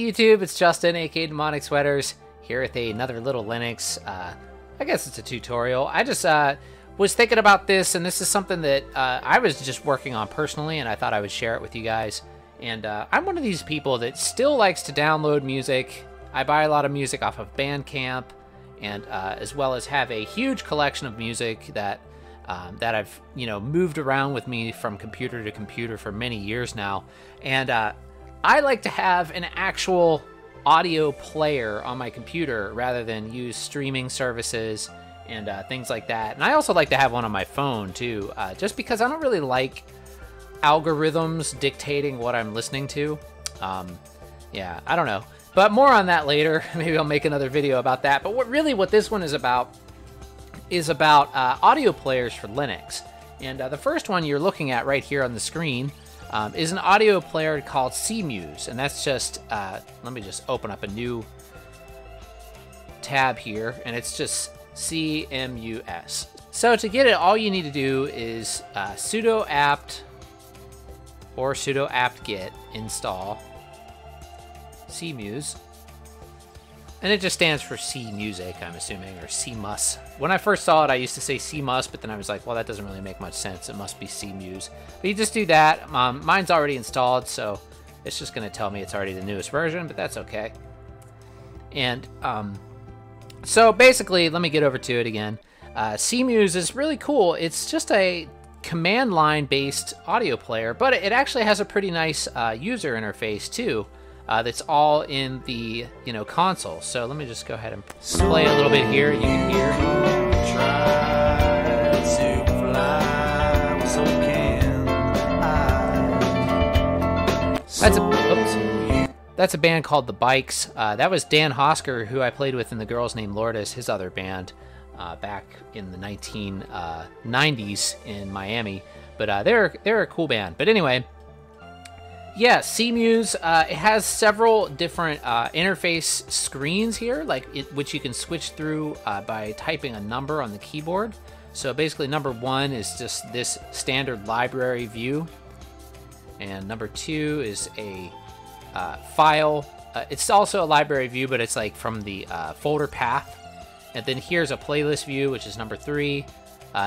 YouTube? It's Justin, aka Demonic Sweaters, here with another little Linux. I guess it's a tutorial. I just was thinking about this, and this is something that I was just working on personally, and I thought I would share it with you guys. And I'm one of these people that still likes to download music. I buy a lot of music off of Bandcamp, and as well as have a huge collection of music that I've moved around with me from computer to computer for many years now. And I like to have an actual audio player on my computer rather than use streaming services and things like that. And I also like to have one on my phone too, just because I don't really like algorithms dictating what I'm listening to. Yeah, I don't know. But more on that later. Maybe I'll make another video about that. But what this one is about audio players for Linux. And the first one you're looking at right here on the screen is an audio player called Cmus. And that's just, let me just open up a new tab here. And it's just Cmus. So to get it, all you need to do is sudo apt or sudo apt-get install Cmus, and it just stands for C music, I'm assuming, or Cmus. When I first saw it, I used to say Cmus, but then I was like, well, that doesn't really make much sense. It must be Cmus. But you just do that. Mine's already installed, so it's just going to tell me it's already the newest version, but that's okay. And so basically, let me get over to it again. Cmus is really cool. It's just a command line based audio player, but it actually has a pretty nice user interface too. That's all in the console. So let me just go ahead and play a little bit here. You can hear. Try to fly, so can I. That's a band called The Bikes. That was Dan Hosker, who I played with in The Girls Named Lourdes, his other band, back in the 1990s in Miami. But they're a cool band. But anyway. Yeah, Cmus, it has several different interface screens here, which you can switch through by typing a number on the keyboard. So basically, number 1 is just this standard library view, and number 2 is a file. It's also a library view, but it's like from the folder path. And then here's a playlist view, which is number 3.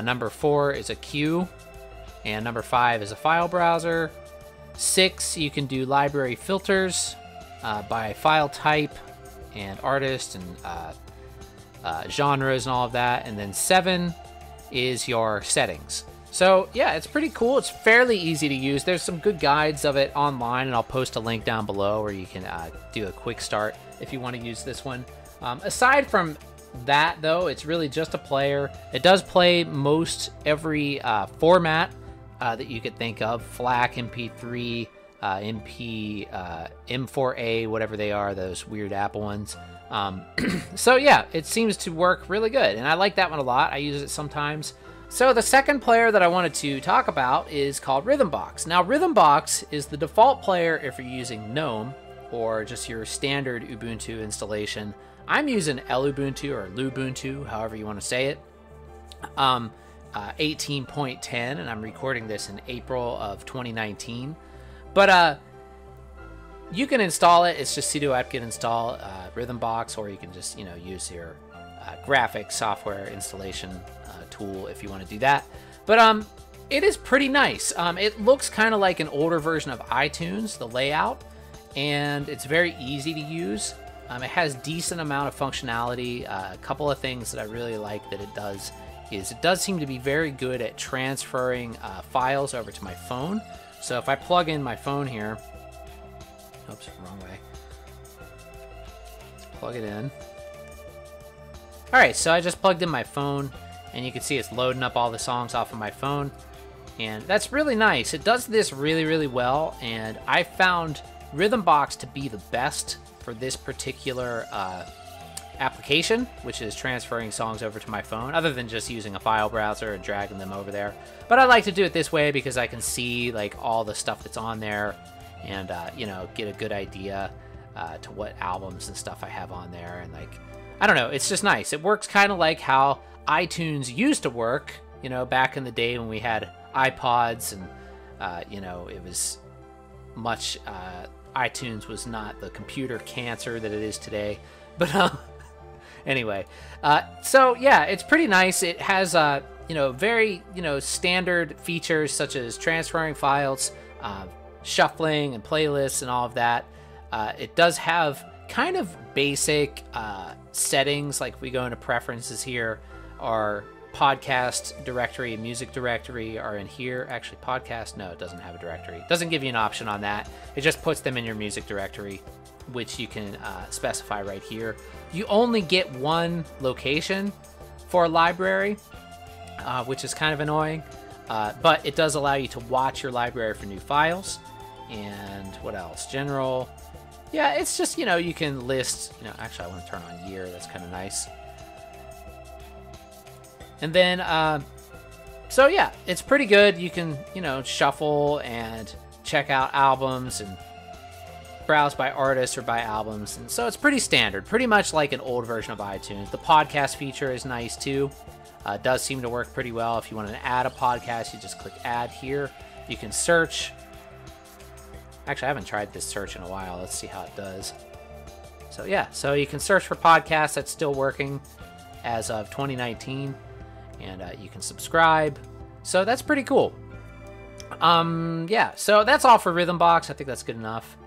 Number 4 is a queue, and number 5 is a file browser. 6, you can do library filters by file type and artist and genres and all of that. And then 7 is your settings. So yeah, it's pretty cool. It's fairly easy to use. There's some good guides of it online, and I'll post a link down below where you can do a quick start if you want to use this one. Aside from that, though, it's really just a player. It does play most every format that you could think of: FLAC, MP3, MP, M4A, whatever they are, those weird Apple ones. So yeah, it seems to work really good, and I like that one a lot. I use it sometimes. So the second player that I wanted to talk about is called Rhythmbox. Now, Rhythmbox is the default player if you're using GNOME or just your standard Ubuntu installation. I'm using Lubuntu or Lubuntu, however you want to say it. 18.10, and I'm recording this in April of 2019. But you can install it. It's just sudo apt-get install Rhythmbox, or you can just use your graphics software installation tool if you want to do that. But it is pretty nice. It looks kind of like an older version of iTunes, the layout, and it's very easy to use. It has decent amount of functionality. A couple of things that I really like that it does is it does seem to be very good at transferring files over to my phone. So if I plug in my phone here, oops, wrong way. Let's plug it in. All right, so I just plugged in my phone, and you can see it's loading up all the songs off of my phone, and that's really nice. It does this really, really well, and I found Rhythmbox to be the best for this particular application, which is transferring songs over to my phone, other than just using a file browser and dragging them over there. But I like to do it this way because I can see like all the stuff that's on there, and get a good idea to what albums and stuff I have on there. And I don't know, it's just nice. It works kind of like how iTunes used to work, back in the day when we had iPods, and it was much iTunes was not the computer cancer that it is today. But anyway, so yeah, it's pretty nice. It has very standard features such as transferring files, shuffling and playlists and all of that. It does have kind of basic settings, like if we go into preferences here, our podcast directory and music directory are in here. Actually, podcast, no, it doesn't have a directory. It doesn't give you an option on that. It just puts them in your music directory, which you can specify right here. You only get one location for a library, which is kind of annoying, but it does allow you to watch your library for new files. And what else? General. Yeah, it's just, you can list, actually I want to turn on year. That's kind of nice. And then, so yeah, it's pretty good. You can, shuffle and check out albums and browse by artists or by albums. And so it's pretty standard, pretty much like an old version of iTunes. The podcast feature is nice too. It does seem to work pretty well. If you want to add a podcast, you just click add here. You can search. Actually, I haven't tried this search in a while. Let's see how it does. So yeah, so you can search for podcasts. That's still working as of 2019. And you can subscribe. So that's pretty cool. Yeah, so that's all for Rhythmbox. I think that's good enough.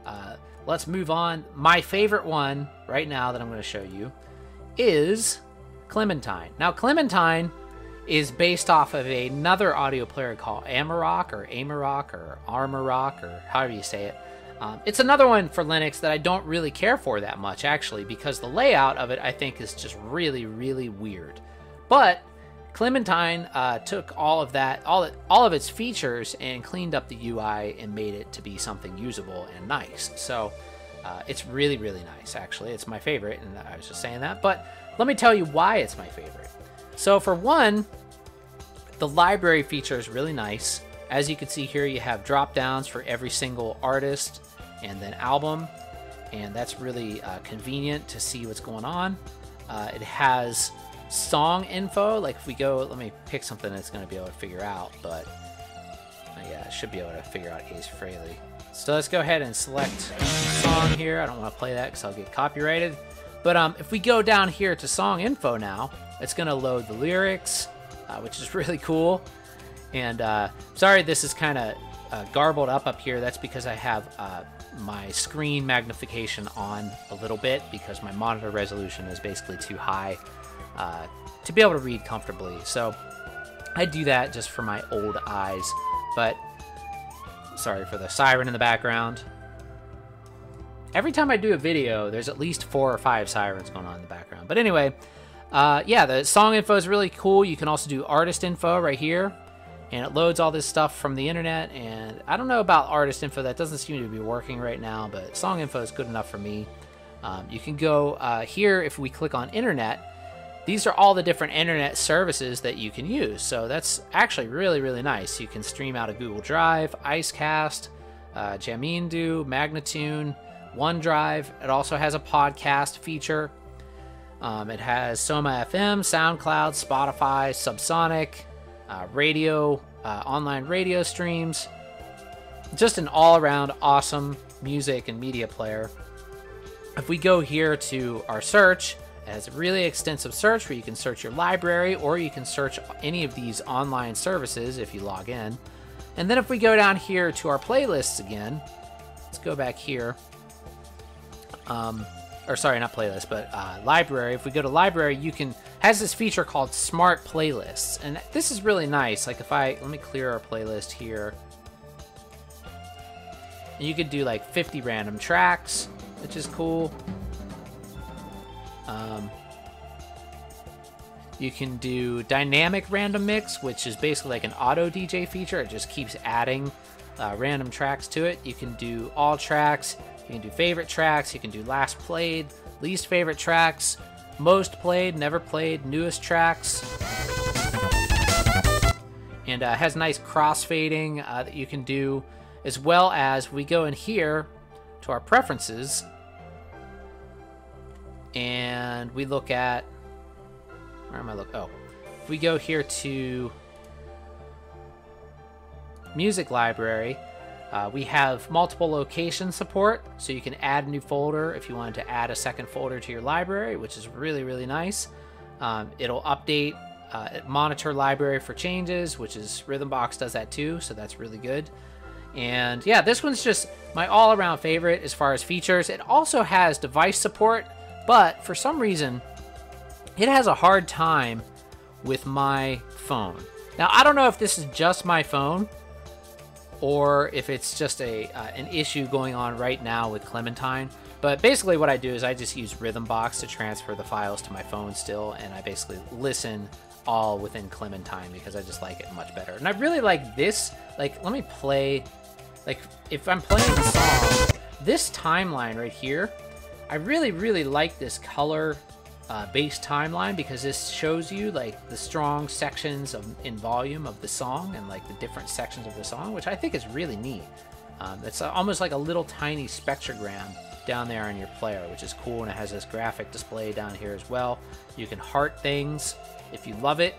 Let's move on. My favorite one right now that I'm going to show you is Clementine. Now, Clementine is based off of another audio player called Amarok or Armarock or however you say it. It's another one for Linux that I don't really care for that much, actually, because the layout of it, I think, is just really, really weird. But Clementine took all of that, all of its features, and cleaned up the UI and made it to be something usable and nice. So it's really, really nice, actually. It's my favorite, and I was just saying that. But let me tell you why it's my favorite. So for one, the library feature is really nice. As you can see here, you have drop downs for every single artist and then album, and that's really convenient to see what's going on. It has song info, like if we go, let me pick something that's going to be able to figure out, but yeah, I should be able to figure out Ace Frehley. So let's go ahead and select song here. I don't want to play that because I'll get copyrighted. But if we go down here to song info now, it's going to load the lyrics, which is really cool. And sorry, this is kind of garbled up here. That's because I have my screen magnification on a little bit because my monitor resolution is basically too high to be able to read comfortably. So I do that just for my old eyes. But sorry for the siren in the background. Every time I do a video, there's at least 4 or 5 sirens going on in the background. But anyway, yeah, the song info is really cool. You can also do artist info right here, and it loads all this stuff from the internet. And I don't know about artist info. That doesn't seem to be working right now, but song info is good enough for me. You can go here if we click on internet. These are all the different internet services that you can use. So that's actually really, really nice. You can stream out of Google Drive, Icecast, Jamindu, Magnatune, OneDrive. It also has a podcast feature. It has Soma FM, SoundCloud, Spotify, Subsonic, radio, online radio streams. Just an all-around awesome music and media player. If we go here to our search, it has a really extensive search where you can search your library, or you can search any of these online services if you log in. And then if we go down here to our playlists again, let's go back here. Or sorry, not playlist, but library. If we go to library, has this feature called Smart Playlists, and this is really nice. Like let me clear our playlist here. And you could do like 50 random tracks, which is cool. You can do dynamic random mix, which is basically like an auto DJ feature. It just keeps adding random tracks to it. You can do all tracks. You can do favorite tracks. You can do last played, least favorite tracks, most played, never played, newest tracks. And it has nice crossfading that you can do, as well as we go in here to our preferences and we look at, where am I looking? Oh, if we go here to music library, We have multiple location support, so you can add a new folder if you wanted to add a second folder to your library, which is really, really nice. It'll update monitor library for changes, which is Rhythmbox does that too, so that's really good. And yeah, this one's just my all-around favorite as far as features. It also has device support, but for some reason, it has a hard time with my phone. Now, I don't know if this is just my phone, or if it's just an issue going on right now with Clementine. But basically what I do is I just use Rhythmbox to transfer the files to my phone still, and I basically listen all within Clementine because I just like it much better. And I really like this. Like, let me play, like, if I'm playing a song, this timeline right here, I really, really like this color base timeline because this shows you like the strong sections in volume of the song and like the different sections of the song, which I think is really neat. It's almost like a little tiny spectrogram down there on your player, which is cool, and it has this graphic display down here as well. You can heart things if you love it.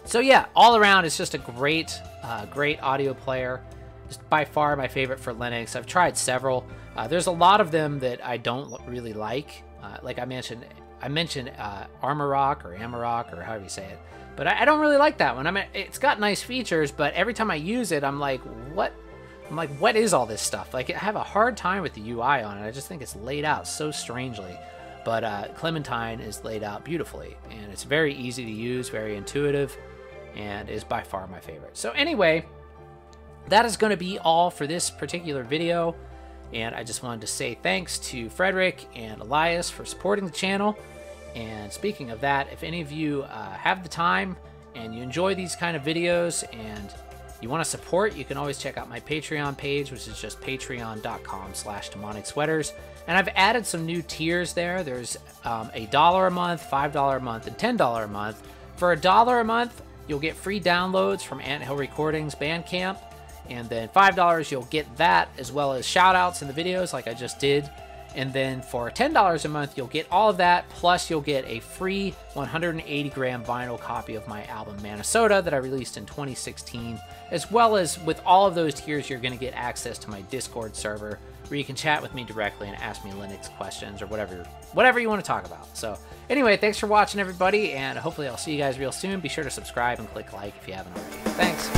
So yeah, all around it's just a great audio player. Just by far my favorite for Linux. I've tried several. There's a lot of them that I don't really like. Like I mentioned Amarok or Amarok or however you say it, but I don't really like that one. I mean, it's got nice features, but every time I use it, I'm like, what? What is all this stuff? Like, I have a hard time with the UI on it. I just think it's laid out so strangely. But Clementine is laid out beautifully, and it's very easy to use, very intuitive, and is by far my favorite. So anyway, that is going to be all for this particular video. And I just wanted to say thanks to Frederick and Elias for supporting the channel. And speaking of that, if any of you have the time and you enjoy these kind of videos and you want to support, you can always check out my Patreon page, which is just patreon.com/demonicsweaters. And I've added some new tiers there. There's $1 a month, $5 a month, and $10 a month. For $1 a month, you'll get free downloads from Anthill Recordings Bandcamp. And then $5, you'll get that, as well as shout-outs in the videos like I just did. And then for $10 a month, you'll get all of that, plus you'll get a free 180-gram vinyl copy of my album Minnesota that I released in 2016. As well as with all of those tiers, you're going to get access to my Discord server, where you can chat with me directly and ask me Linux questions or whatever you want to talk about. So anyway, thanks for watching, everybody, and hopefully I'll see you guys real soon. Be sure to subscribe and click like if you haven't already. Thanks.